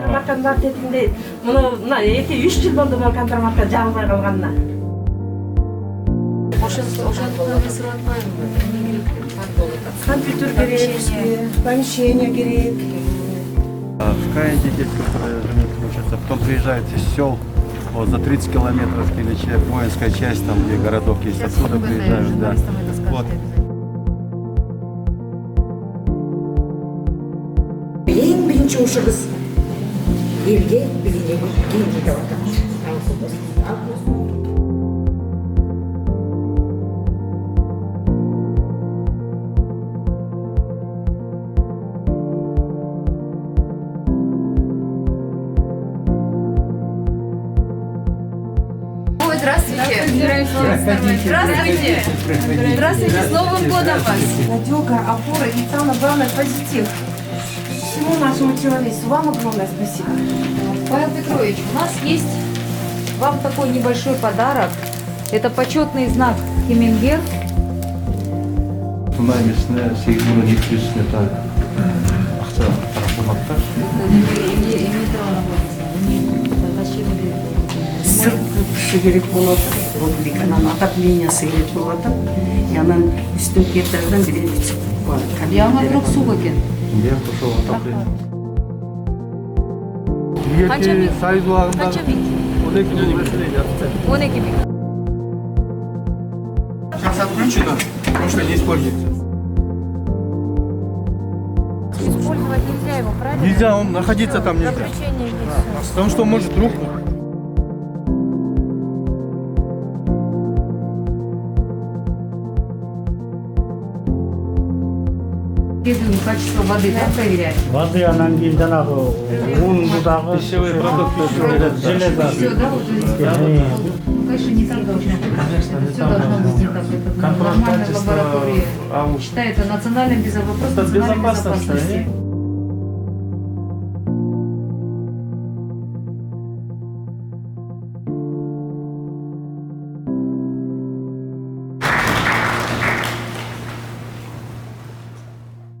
контрмарканы бар дедимде, мына 2-3 жыл болду мен контрмарка жабылбай калганына. Ошондуктан мен сурап атпаймынбы? Эмне керек? Компьютер керек, помещение керек. В Каинде дети, которые живут, учатся, потом приезжают из сел вот, за 30 километров, или воинская часть, там, где городок есть, отсюда приезжают. Да. Вот. Ең бірінші ушығыз елге білінегі кейін жетіп атамыз. Здравствуйте. Здравствуйте. Здравствуйте. С Новым годом вас. Надега, опора и самое главное позитив. Всему нашему человечеству вам огромное спасибо. Павел Петрович, у нас есть вам такой небольшой подарок. Это почетный знак Кемеңгер. Тунаймесіне 8.700-не так ақша тартылмақта. Сырт кіші керек болады. Анан отоплениясы керек болады. Анан үстін кетірден бірен үтсіп болады. Яңа бирок суу экен. Я пошел отопление. Қанша Егер мың? сайыз уағында Қанша мың? 12 миллион. 12 000. Сейчас отключено, потому что не используется. Использовать нельзя его, правильно? Нельзя, он находиться там нельзя. Запрещение есть. Потому что он может рухнуть. Качество воды, да, проверяем? Воды анан кийин жанагы унундагы Пищевые продукты. железо. Все, да, вот ну, конечно, не так должно быть. Все должно быть не так. Это Контроль нормальная качества, лаборатория. а уж Считается национальным это вопросом национальной безопасность, безопасности.